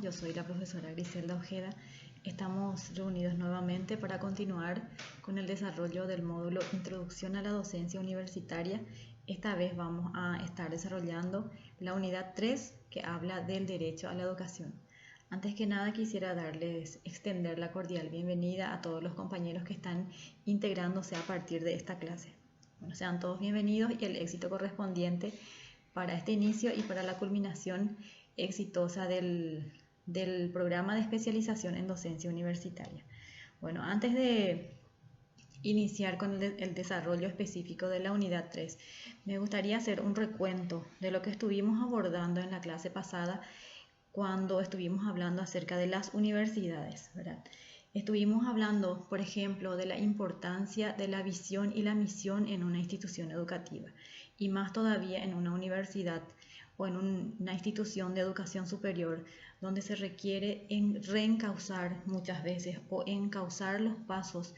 Yo soy la profesora Griselda Ojeda. Estamos reunidos nuevamente para continuar con el desarrollo del módulo Introducción a la Docencia Universitaria. Esta vez vamos a estar desarrollando la unidad 3 que habla del derecho a la educación. Antes que nada quisiera extender la cordial bienvenida a todos los compañeros que están integrándose a partir de esta clase. Bueno, sean todos bienvenidos y el éxito correspondiente para este inicio y para la culminación exitosa del programa de especialización en docencia universitaria. Bueno, antes de iniciar con el desarrollo específico de la unidad 3, me gustaría hacer un recuento de lo que estuvimos abordando en la clase pasada cuando estuvimos hablando acerca de las universidades, ¿verdad? Estuvimos hablando, por ejemplo, de la importancia de la visión y la misión en una institución educativa y más todavía en una universidad o en una institución de educación superior donde se requiere reencauzar muchas veces o encauzar los pasos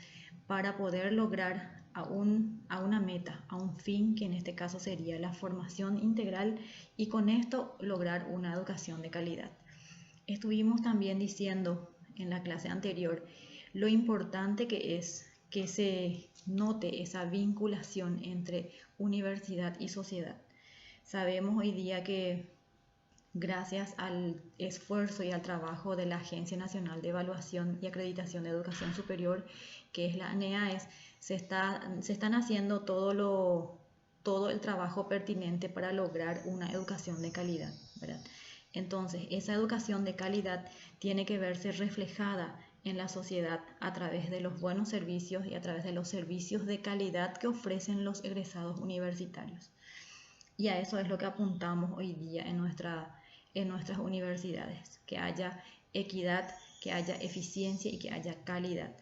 para poder lograr a una meta, a un fin que en este caso sería la formación integral y con esto lograr una educación de calidad. Estuvimos también diciendo en la clase anterior lo importante que es que se note esa vinculación entre universidad y sociedad. Sabemos hoy día que gracias al esfuerzo y al trabajo de la Agencia Nacional de Evaluación y Acreditación de Educación Superior, que es la ANEAES, se están haciendo todo el trabajo pertinente para lograr una educación de calidad, ¿verdad? Entonces, esa educación de calidad tiene que verse reflejada en la sociedad a través de los buenos servicios y a través de los servicios de calidad que ofrecen los egresados universitarios. Y a eso es lo que apuntamos hoy día en nuestras universidades, que haya equidad, que haya eficiencia y que haya calidad.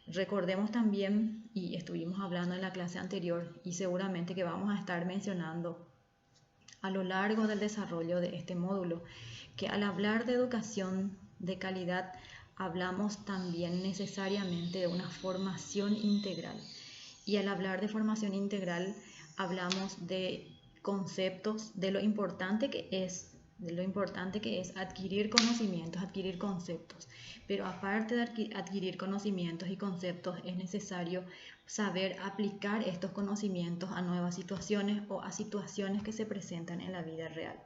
Recordemos también, y estuvimos hablando en la clase anterior y seguramente que vamos a estar mencionando a lo largo del desarrollo de este módulo, que al hablar de educación de calidad hablamos también necesariamente de una formación integral. Y al hablar de formación integral hablamos de conceptos, de lo importante que es adquirir conocimientos, adquirir conceptos. Pero aparte de adquirir conocimientos y conceptos, es necesario saber aplicar estos conocimientos a nuevas situaciones o a situaciones que se presentan en la vida real.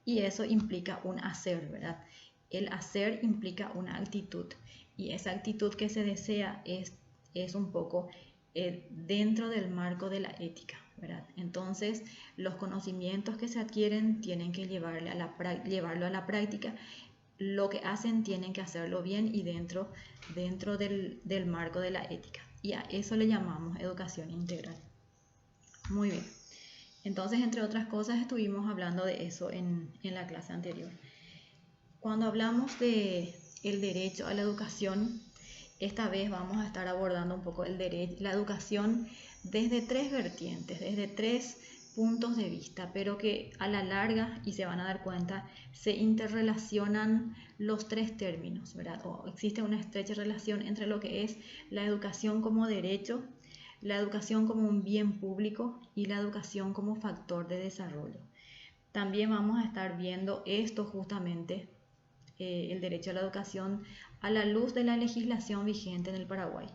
Y eso implica un hacer, ¿verdad? El hacer implica una actitud. Y esa actitud que se desea es un poco dentro del marco de la ética, ¿verdad? Entonces, los conocimientos que se adquieren tienen que llevarlo a la práctica. Lo que hacen tienen que hacerlo bien y dentro del marco de la ética. Y a eso le llamamos educación integral. Muy bien. Entonces, entre otras cosas, estuvimos hablando de eso en la clase anterior. Cuando hablamos de el derecho a la educación, esta vez vamos a estar abordando un poco la educación desde tres vertientes, desde tres puntos de vista, pero que a la larga, y se van a dar cuenta, se interrelacionan los tres términos, ¿verdad? O existe una estrecha relación entre lo que es la educación como derecho, la educación como un bien público y la educación como factor de desarrollo. También vamos a estar viendo esto justamente, el derecho a la educación a la luz de la legislación vigente en el Paraguay.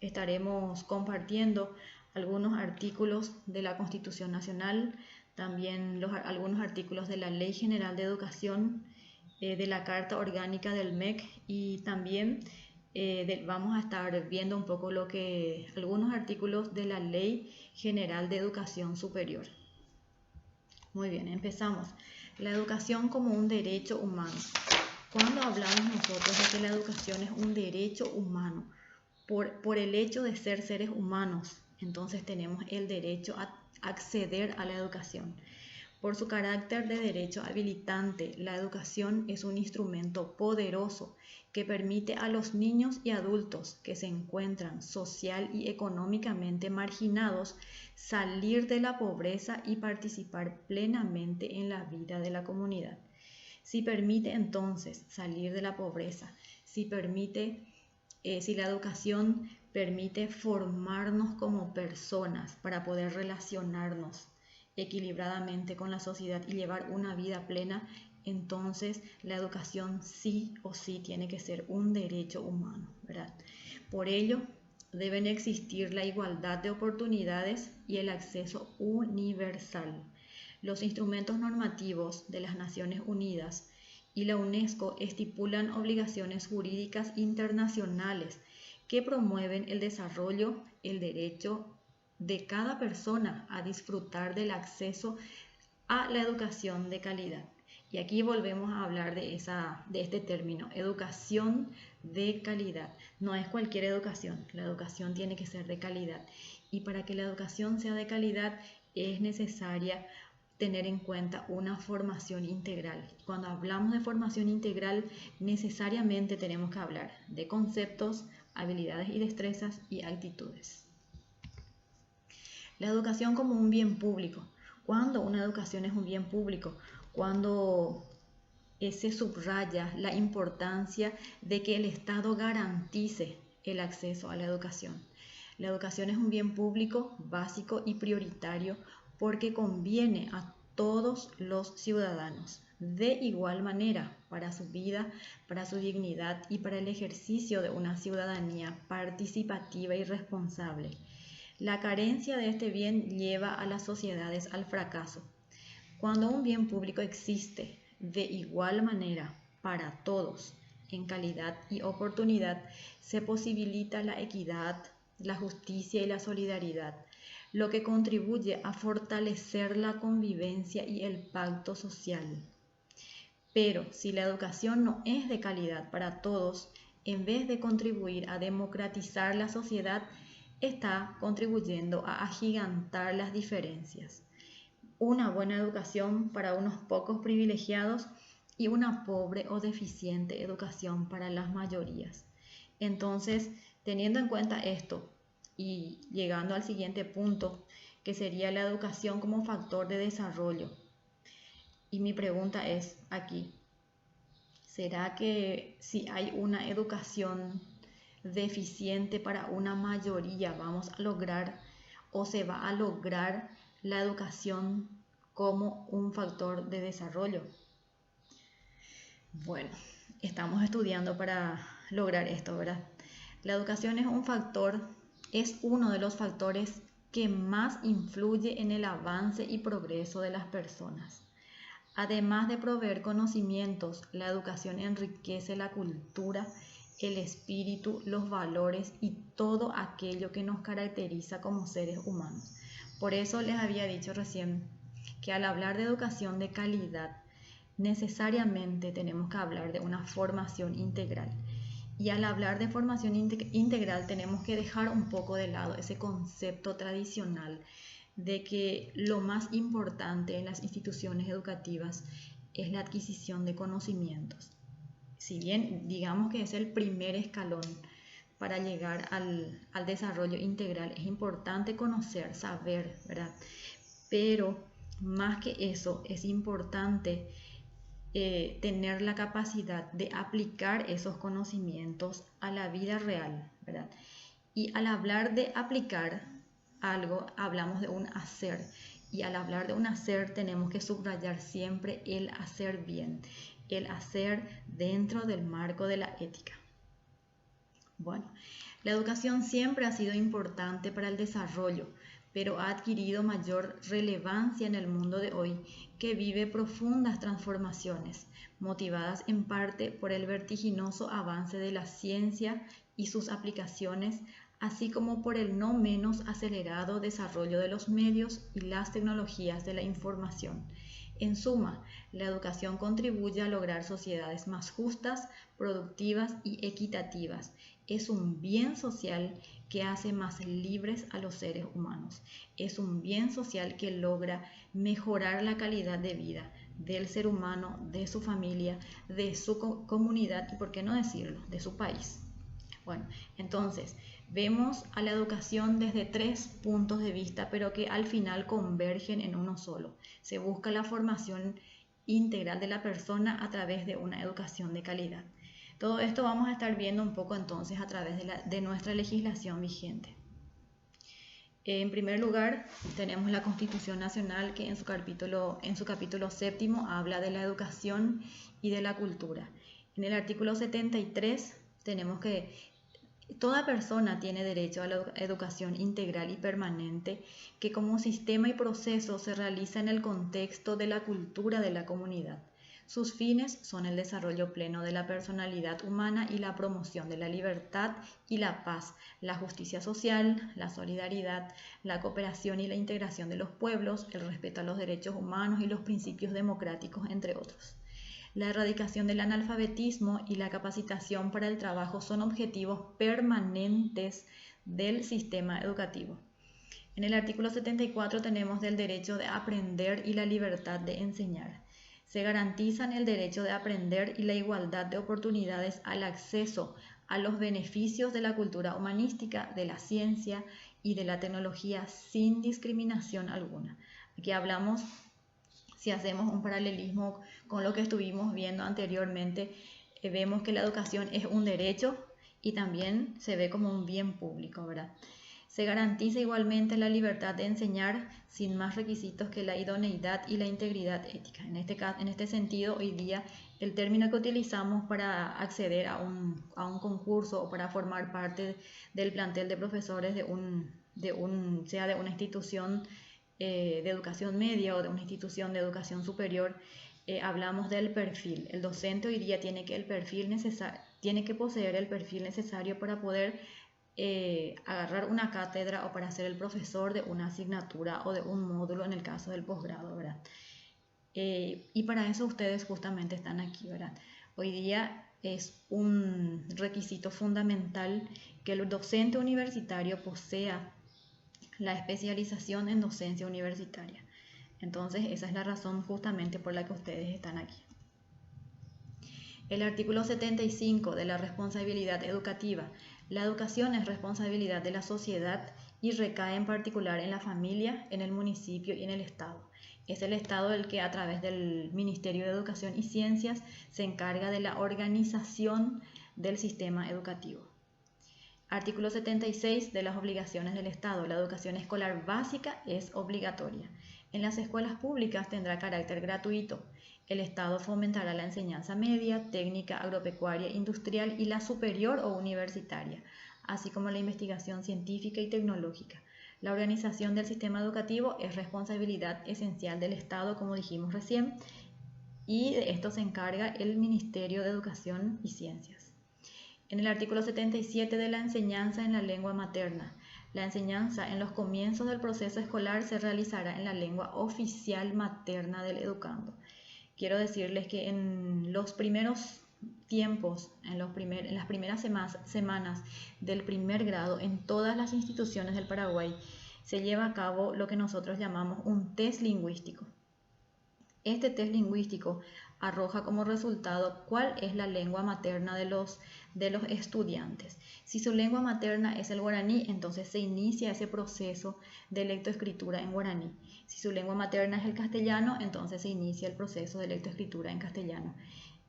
Estaremos compartiendo algunos artículos de la Constitución Nacional, también algunos artículos de la Ley General de Educación, de la Carta Orgánica del MEC y también vamos a estar viendo un poco algunos artículos de la Ley General de Educación Superior. Muy bien, empezamos. La educación como un derecho humano. Cuando hablamos nosotros de que la educación es un derecho humano, por el hecho de ser seres humanos, entonces tenemos el derecho a acceder a la educación. Por su carácter de derecho habilitante, la educación es un instrumento poderoso que permite a los niños y adultos que se encuentran social y económicamente marginados salir de la pobreza y participar plenamente en la vida de la comunidad. Si permite entonces salir de la pobreza, si la educación permite formarnos como personas para poder relacionarnos equilibradamente con la sociedad y llevar una vida plena, entonces la educación sí o sí tiene que ser un derecho humano, ¿verdad? Por ello, deben existir la igualdad de oportunidades y el acceso universal. Los instrumentos normativos de las Naciones Unidas y la UNESCO estipulan obligaciones jurídicas internacionales que promueven el desarrollo, el derecho de cada persona a disfrutar del acceso a la educación de calidad. Y aquí volvemos a hablar de este término, educación de calidad. No es cualquier educación, la educación tiene que ser de calidad. Y para que la educación sea de calidad es necesaria tener en cuenta una formación integral. Cuando hablamos de formación integral, necesariamente tenemos que hablar de conceptos, habilidades y destrezas y actitudes. La educación como un bien público. ¿Cuándo una educación es un bien público? Cuando se subraya la importancia de que el Estado garantice el acceso a la educación. La educación es un bien público, básico y prioritario porque conviene a todos los ciudadanos de igual manera para su vida, para su dignidad y para el ejercicio de una ciudadanía participativa y responsable. La carencia de este bien lleva a las sociedades al fracaso. Cuando un bien público existe de igual manera para todos, en calidad y oportunidad, se posibilita la equidad, la justicia y la solidaridad, lo que contribuye a fortalecer la convivencia y el pacto social. Pero si la educación no es de calidad para todos, en vez de contribuir a democratizar la sociedad, está contribuyendo a agigantar las diferencias. Una buena educación para unos pocos privilegiados y una pobre o deficiente educación para las mayorías. Entonces, teniendo en cuenta esto y llegando al siguiente punto, que sería la educación como factor de desarrollo. Y mi pregunta es aquí, ¿será que si hay una educación deficiente para una mayoría vamos a lograr o se va a lograr la educación como un factor de desarrollo? Bueno, estamos estudiando para lograr esto, ¿verdad? La educación es uno de los factores que más influye en el avance y progreso de las personas. Además de proveer conocimientos, la educación enriquece la cultura, el espíritu, los valores y todo aquello que nos caracteriza como seres humanos. Por eso les había dicho recién que al hablar de educación de calidad, necesariamente tenemos que hablar de una formación integral. Y al hablar de formación integral tenemos que dejar un poco de lado ese concepto tradicional de que lo más importante en las instituciones educativas es la adquisición de conocimientos. Si bien digamos que es el primer escalón para llegar al desarrollo integral, es importante conocer, saber, ¿verdad? Pero más que eso, es importante tener la capacidad de aplicar esos conocimientos a la vida real, ¿verdad? Y al hablar de aplicar algo, hablamos de un hacer. Y al hablar de un hacer, tenemos que subrayar siempre el hacer bien, el hacer dentro del marco de la ética. Bueno, la educación siempre ha sido importante para el desarrollo, pero ha adquirido mayor relevancia en el mundo de hoy, que vive profundas transformaciones, motivadas en parte por el vertiginoso avance de la ciencia y sus aplicaciones, así como por el no menos acelerado desarrollo de los medios y las tecnologías de la información. En suma, la educación contribuye a lograr sociedades más justas, productivas y equitativas. Es un bien social que hace más libres a los seres humanos. Es un bien social que logra mejorar la calidad de vida del ser humano, de su familia, de su comunidad y, por qué no decirlo, de su país. Bueno, entonces vemos a la educación desde 3 puntos de vista, pero que al final convergen en uno solo. Se busca la formación integral de la persona a través de una educación de calidad. Todo esto vamos a estar viendo un poco entonces a través de nuestra legislación vigente. En primer lugar, tenemos la Constitución Nacional que en su capítulo séptimo habla de la educación y de la cultura. En el artículo 73 tenemos que toda persona tiene derecho a la educación integral y permanente que como sistema y proceso se realiza en el contexto de la cultura de la comunidad. Sus fines son el desarrollo pleno de la personalidad humana y la promoción de la libertad y la paz, la justicia social, la solidaridad, la cooperación y la integración de los pueblos, el respeto a los derechos humanos y los principios democráticos, entre otros. La erradicación del analfabetismo y la capacitación para el trabajo son objetivos permanentes del sistema educativo. En el artículo 74 tenemos del derecho de aprender y la libertad de enseñar. Se garantizan el derecho de aprender y la igualdad de oportunidades al acceso a los beneficios de la cultura humanística, de la ciencia y de la tecnología sin discriminación alguna. Aquí hablamos, si hacemos un paralelismo con lo que estuvimos viendo anteriormente, vemos que la educación es un derecho y también se ve como un bien público, ¿verdad? Se garantiza igualmente la libertad de enseñar sin más requisitos que la idoneidad y la integridad ética. En este sentido, hoy día el término que utilizamos para acceder a un concurso o para formar parte del plantel de profesores sea de una institución de educación media o de una institución de educación superior, hablamos del perfil. El docente hoy día tiene que poseer el perfil necesario para poder agarrar una cátedra o para ser el profesor de una asignatura o de un módulo en el caso del posgrado, ¿verdad? Y para eso ustedes justamente están aquí, ¿verdad? Hoy día es un requisito fundamental que el docente universitario posea la especialización en docencia universitaria. Entonces, esa es la razón justamente por la que ustedes están aquí. El artículo 75 de la responsabilidad educativa. La educación es responsabilidad de la sociedad y recae en particular en la familia, en el municipio y en el Estado. Es el Estado el que a través del Ministerio de Educación y Ciencias se encarga de la organización del sistema educativo. Artículo 76 de las obligaciones del Estado. La educación escolar básica es obligatoria. En las escuelas públicas tendrá carácter gratuito. El Estado fomentará la enseñanza media, técnica, agropecuaria, industrial y la superior o universitaria, así como la investigación científica y tecnológica. La organización del sistema educativo es responsabilidad esencial del Estado, como dijimos recién, y de esto se encarga el Ministerio de Educación y Ciencias. En el artículo 77 de la enseñanza en la lengua materna. La enseñanza en los comienzos del proceso escolar se realizará en la lengua oficial materna del educando. Quiero decirles que en los primeros tiempos, en las primeras semanas del primer grado, en todas las instituciones del Paraguay, se lleva a cabo lo que nosotros llamamos un test lingüístico. Este test lingüístico arroja como resultado cuál es la lengua materna de los estudiantes. Si su lengua materna es el guaraní, entonces se inicia ese proceso de lectoescritura en guaraní. Si su lengua materna es el castellano, entonces se inicia el proceso de lectoescritura en castellano.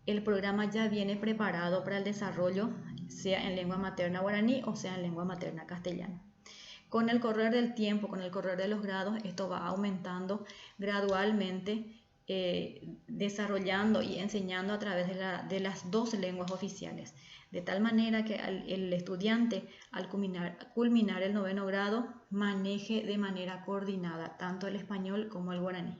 El programa ya viene preparado para el desarrollo, sea en lengua materna guaraní o sea en lengua materna castellano. Con el correr del tiempo, con el correr de los grados, esto va aumentando gradualmente, desarrollando y enseñando a través de las dos lenguas oficiales, de tal manera que el estudiante al culminar el 9º grado maneje de manera coordinada tanto el español como el guaraní.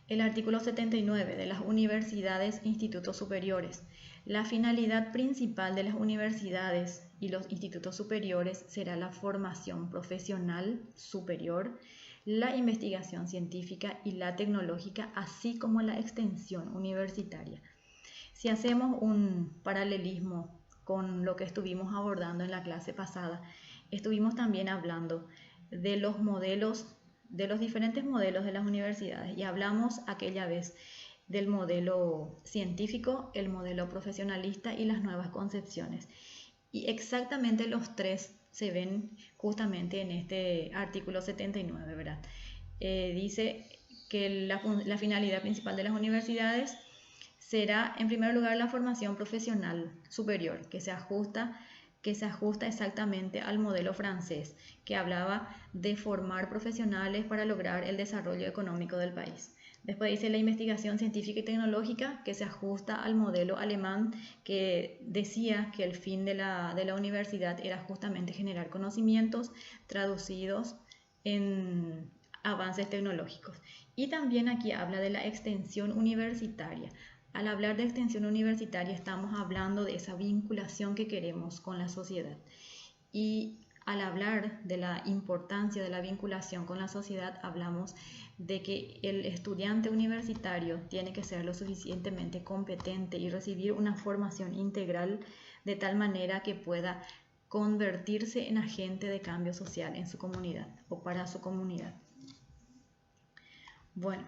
El artículo 79 de las universidades e institutos superiores. La finalidad principal de las universidades y los institutos superiores será la formación profesional superior, la investigación científica y la tecnológica, así como la extensión universitaria. Si hacemos un paralelismo con lo que estuvimos abordando en la clase pasada, estuvimos también hablando de los diferentes modelos de las universidades y hablamos aquella vez del modelo científico, el modelo profesionalista y las nuevas concepciones. Y exactamente los tres se ven justamente en este artículo 79, ¿verdad? Dice que la finalidad principal de las universidades será, en primer lugar, la formación profesional superior, que se ajusta que se ajusta exactamente al modelo francés, que hablaba de formar profesionales para lograr el desarrollo económico del país. Después dice la investigación científica y tecnológica, que se ajusta al modelo alemán, que decía que el fin de la universidad era justamente generar conocimientos traducidos en avances tecnológicos. Y también aquí habla de la extensión universitaria. Al hablar de extensión universitaria estamos hablando de esa vinculación que queremos con la sociedad. Y al hablar de la importancia de la vinculación con la sociedad, hablamos de que el estudiante universitario tiene que ser lo suficientemente competente y recibir una formación integral de tal manera que pueda convertirse en agente de cambio social en su comunidad o para su comunidad. Bueno,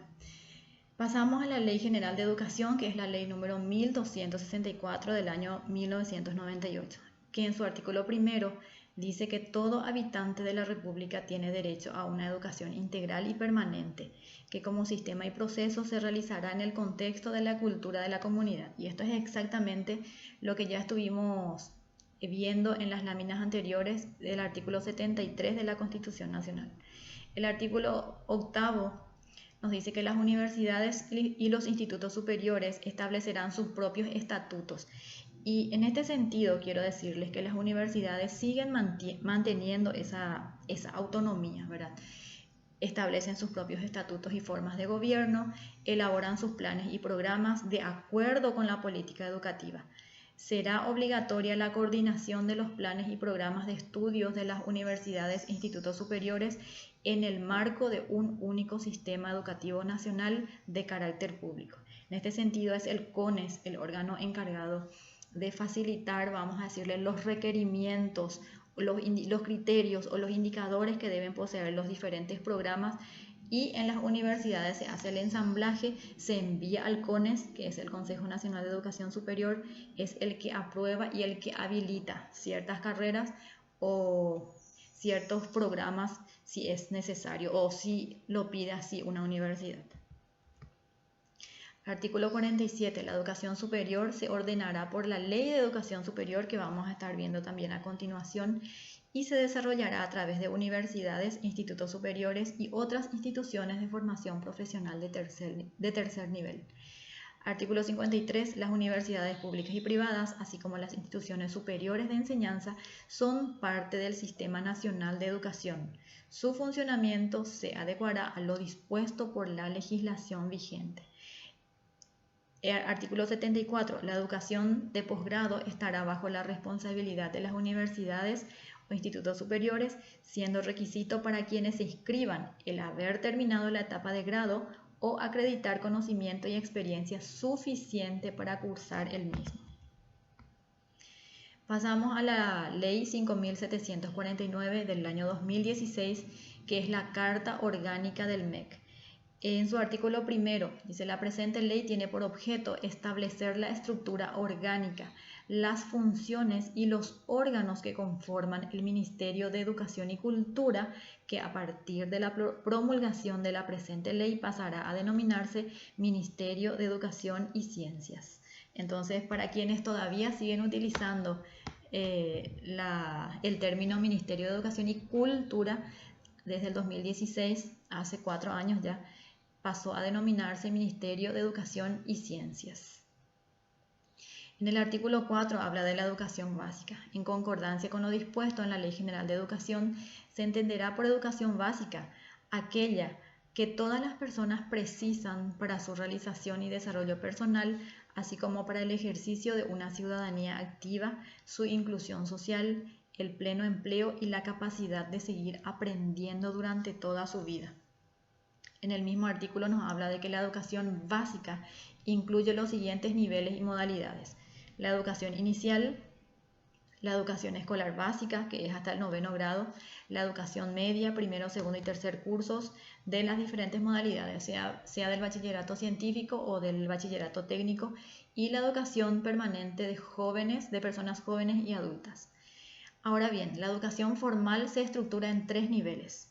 pasamos a la Ley General de Educación, que es la ley número 1264 del año 1998, que en su artículo primero dice que todo habitante de la República tiene derecho a una educación integral y permanente, que como sistema y proceso se realizará en el contexto de la cultura de la comunidad. Y esto es exactamente lo que ya estuvimos viendo en las láminas anteriores del artículo 73 de la Constitución Nacional. El artículo octavo nos dice que las universidades y los institutos superiores establecerán sus propios estatutos. Y en este sentido quiero decirles que las universidades siguen manteniendo esa autonomía, ¿verdad? Establecen sus propios estatutos y formas de gobierno, elaboran sus planes y programas de acuerdo con la política educativa. Será obligatoria la coordinación de los planes y programas de estudios de las universidades e institutos superiores en el marco de un único sistema educativo nacional de carácter público. En este sentido es el CONES el órgano encargado de facilitar, vamos a decirle, los requerimientos, los criterios o los indicadores que deben poseer los diferentes programas, y en las universidades se hace el ensamblaje, se envía al CONES, que es el Consejo Nacional de Educación Superior, es el que aprueba y el que habilita ciertas carreras o ciertos programas si es necesario o si lo pide así una universidad. Artículo 47. La educación superior se ordenará por la Ley de Educación Superior, que vamos a estar viendo también a continuación, y se desarrollará a través de universidades, institutos superiores y otras instituciones de formación profesional de tercer nivel. Artículo 53. Las universidades públicas y privadas, así como las instituciones superiores de enseñanza, son parte del Sistema Nacional de Educación. Su funcionamiento se adecuará a lo dispuesto por la legislación vigente. Artículo 74. La educación de posgrado estará bajo la responsabilidad de las universidades o institutos superiores, siendo requisito para quienes se inscriban el haber terminado la etapa de grado o acreditar conocimiento y experiencia suficiente para cursar el mismo. Pasamos a la Ley 5.749 del año 2016, que es la Carta Orgánica del MEC. En su artículo primero dice: la presente ley tiene por objeto establecer la estructura orgánica, las funciones y los órganos que conforman el Ministerio de Educación y Cultura, que a partir de la promulgación de la presente ley pasará a denominarse Ministerio de Educación y Ciencias. Entonces, para quienes todavía siguen utilizando el término Ministerio de Educación y Cultura, desde el 2016, hace 4 años ya, pasó a denominarse Ministerio de Educación y Ciencias. En el artículo 4 habla de la educación básica. En concordancia con lo dispuesto en la Ley General de Educación, se entenderá por educación básica aquella que todas las personas precisan para su realización y desarrollo personal, así como para el ejercicio de una ciudadanía activa, su inclusión social, el pleno empleo y la capacidad de seguir aprendiendo durante toda su vida. En el mismo artículo nos habla de que la educación básica incluye los siguientes niveles y modalidades: la educación inicial, la educación escolar básica, que es hasta el 9º grado, la educación media, primero, segundo y tercer cursos de las diferentes modalidades, sea del bachillerato científico o del bachillerato técnico, y la educación permanente de jóvenes, de personas jóvenes y adultas. Ahora bien, la educación formal se estructura en 3 niveles.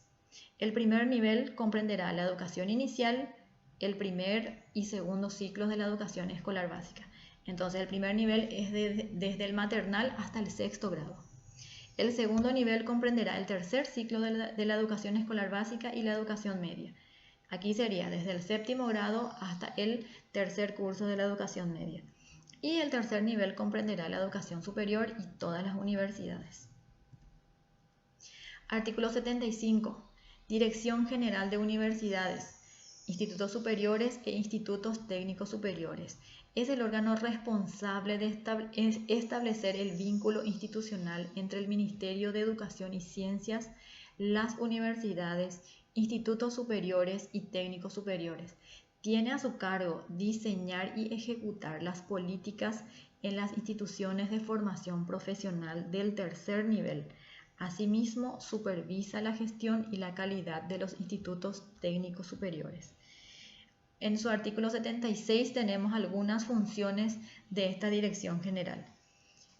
El primer nivel comprenderá la educación inicial, el primer y segundo ciclos de la educación escolar básica. Entonces, el primer nivel es desde el maternal hasta el 6º grado. El segundo nivel comprenderá el tercer ciclo de la educación escolar básica y la educación media. Aquí sería desde el séptimo grado hasta el tercer curso de la educación media. Y el tercer nivel comprenderá la educación superior y todas las universidades. Artículo 75. Dirección General de Universidades, Institutos Superiores e Institutos Técnicos Superiores. Es el órgano responsable de establecer el vínculo institucional entre el Ministerio de Educación y Ciencias, las universidades, institutos superiores y técnicos superiores. Tiene a su cargo diseñar y ejecutar las políticas en las instituciones de formación profesional del tercer nivel. Asimismo, supervisa la gestión y la calidad de los institutos técnicos superiores. En su artículo 76 tenemos algunas funciones de esta dirección general.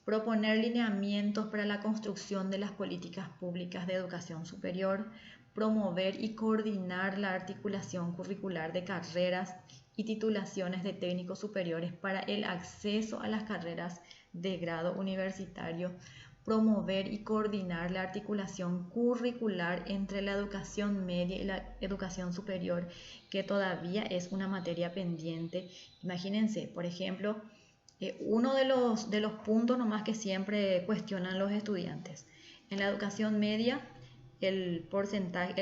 Proponer lineamientos para la construcción de las políticas públicas de educación superior, promover y coordinar la articulación curricular de carreras y titulaciones de técnicos superiores para el acceso a las carreras de grado universitario, promover y coordinar la articulación curricular entre la educación media y la educación superior, que todavía es una materia pendiente. Imagínense, por ejemplo, uno de los puntos nomás que siempre cuestionan los estudiantes. En la educación media, el porcentaje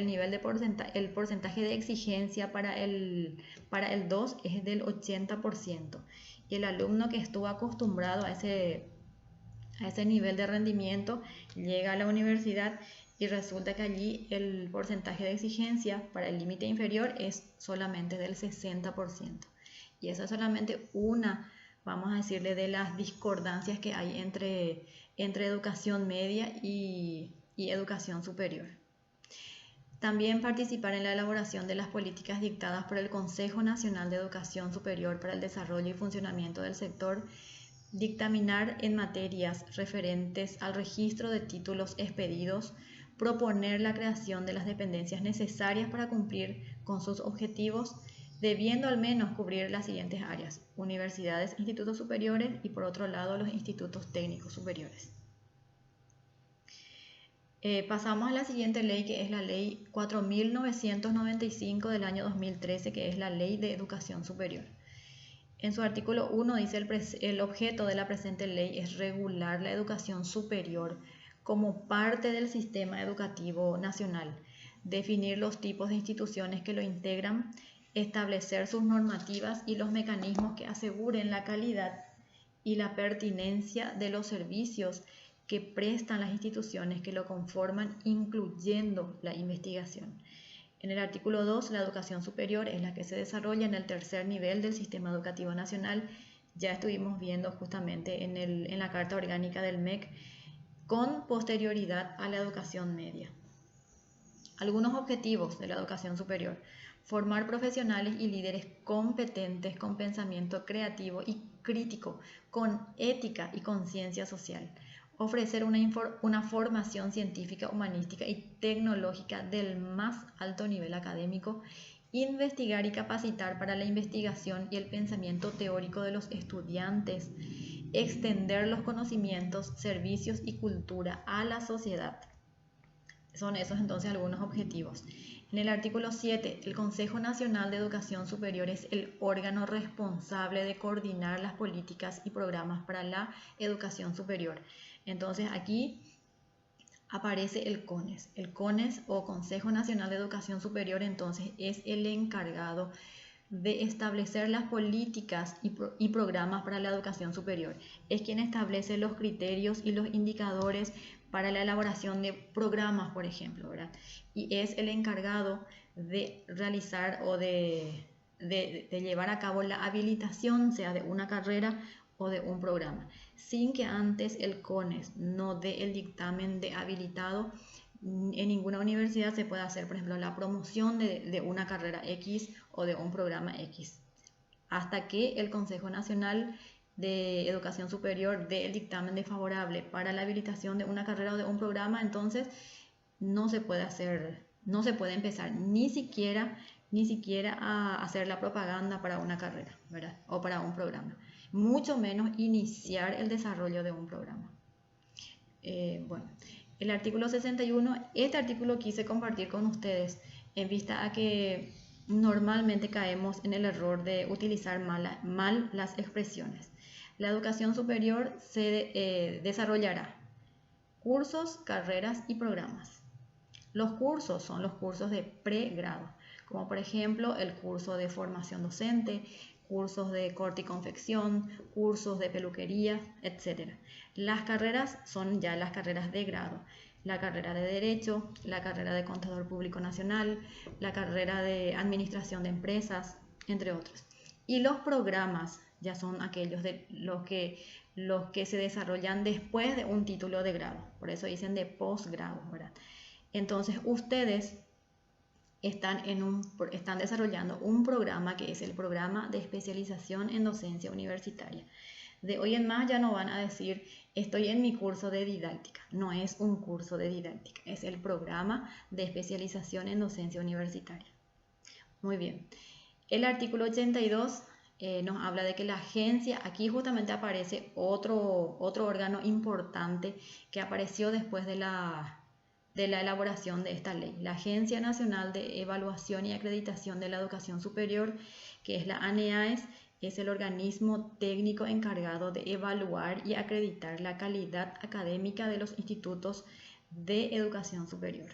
de exigencia para el 2 es del 80%. Y el alumno que estuvo acostumbrado a ese nivel de rendimiento llega a la universidad y resulta que allí el porcentaje de exigencia para el límite inferior es solamente del 60%. Y esa es solamente una, vamos a decirle, de las discordancias que hay entre educación media y educación superior. También participar en la elaboración de las políticas dictadas por el Consejo Nacional de Educación Superior para el Desarrollo y Funcionamiento del Sector, dictaminar en materias referentes al registro de títulos expedidos, proponer la creación de las dependencias necesarias para cumplir con sus objetivos, debiendo al menos cubrir las siguientes áreas: universidades, institutos superiores y por otro lado los institutos técnicos superiores. Pasamos a la siguiente ley, que es la ley 4995 del año 2013, que es la Ley de Educación Superior. En su artículo 1 dice: el objeto de la presente ley es regular la educación superior como parte del sistema educativo nacional, definir los tipos de instituciones que lo integran, establecer sus normativas y los mecanismos que aseguren la calidad y la pertinencia de los servicios que prestan las instituciones que lo conforman, incluyendo la investigación. En el artículo 2, la educación superior es la que se desarrolla en el tercer nivel del sistema educativo nacional. Ya estuvimos viendo justamente en la Carta Orgánica del MEC, con posterioridad a la educación media. Algunos objetivos de la educación superior: formar profesionales y líderes competentes con pensamiento creativo y crítico, con ética y conciencia social. Ofrecer una formación científica, humanística y tecnológica del más alto nivel académico. Investigar y capacitar para la investigación y el pensamiento teórico de los estudiantes. Extender los conocimientos, servicios y cultura a la sociedad. Son esos entonces algunos objetivos. En el artículo 7, el Consejo Nacional de Educación Superior es el órgano responsable de coordinar las políticas y programas para la educación superior. Entonces aquí aparece el CONES. El CONES, o Consejo Nacional de Educación Superior, entonces es el encargado de establecer las políticas y programas para la educación superior. Es quien establece los criterios y los indicadores para la elaboración de programas, por ejemplo, ¿verdad? Y es el encargado de realizar o de llevar a cabo la habilitación, sea de una carrera o de un programa, sin que antes el CONES no dé el dictamen de habilitado. En ninguna universidad se puede hacer, por ejemplo, la promoción de una carrera X o de un programa X, hasta que el Consejo Nacional de Educación Superior dé el dictamen desfavorable para la habilitación de una carrera o de un programa. Entonces no se puede empezar ni siquiera a hacer la propaganda para una carrera, ¿verdad? O para un programa, mucho menos iniciar el desarrollo de un programa. El artículo 61, este artículo quise compartir con ustedes en vista a que normalmente caemos en el error de utilizar mal las expresiones. La educación superior se desarrollará cursos, carreras y programas. Los cursos son los cursos de pregrado, como por ejemplo el curso de formación docente, cursos de corte y confección, cursos de peluquería, etc. Las carreras son ya las carreras de grado, la carrera de Derecho, la carrera de Contador Público Nacional, la carrera de Administración de Empresas, entre otros. Y los programas ya son aquellos de los que se desarrollan después de un título de grado, por eso dicen de posgrado, ¿verdad? Entonces ustedes están desarrollando un programa que es el programa de especialización en docencia universitaria. De hoy en más ya no van a decir estoy en mi curso de didáctica, no es un curso de didáctica, es el programa de especialización en docencia universitaria. Muy bien, el artículo 82 nos habla de que la agencia, aquí justamente aparece otro órgano importante que apareció después de la elaboración de esta ley, la Agencia Nacional de Evaluación y Acreditación de la Educación Superior, que es la ANEAES, es el organismo técnico encargado de evaluar y acreditar la calidad académica de los institutos de educación superior.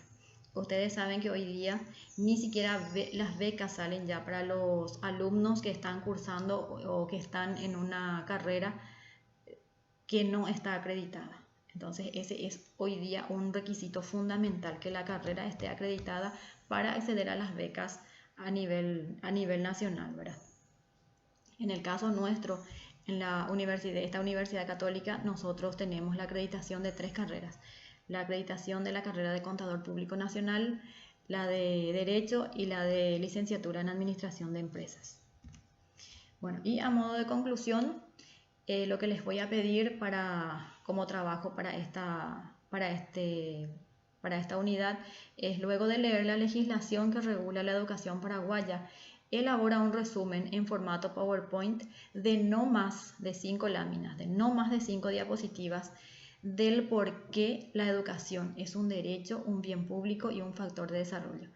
Ustedes saben que hoy día ni siquiera las becas salen ya para los alumnos que están cursando o que están en una carrera que no está acreditada. Entonces ese es hoy día un requisito fundamental, que la carrera esté acreditada para acceder a las becas a nivel nacional, ¿verdad? En el caso nuestro, en esta universidad católica, nosotros tenemos la acreditación de 3 carreras. La acreditación de la carrera de Contador Público Nacional, la de Derecho y la de Licenciatura en Administración de Empresas. Bueno, y a modo de conclusión, lo que les voy a pedir como trabajo para esta unidad es, luego de leer la legislación que regula la educación paraguaya, elabora un resumen en formato PowerPoint de no más de 5 láminas, de no más de 5 diapositivas, del por qué la educación es un derecho, un bien público y un factor de desarrollo.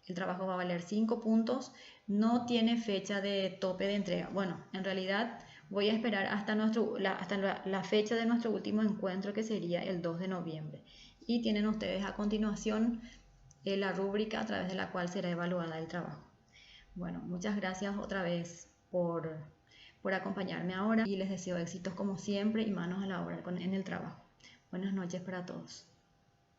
El trabajo va a valer 5 puntos, no tiene fecha de tope de entrega. Bueno, en realidad voy a esperar hasta la fecha de nuestro último encuentro, que sería el 2 de noviembre. Y tienen ustedes a continuación la rúbrica a través de la cual será evaluada el trabajo. Bueno, muchas gracias otra vez por acompañarme ahora y les deseo éxitos como siempre y manos a la obra en el trabajo. Buenas noches para todos.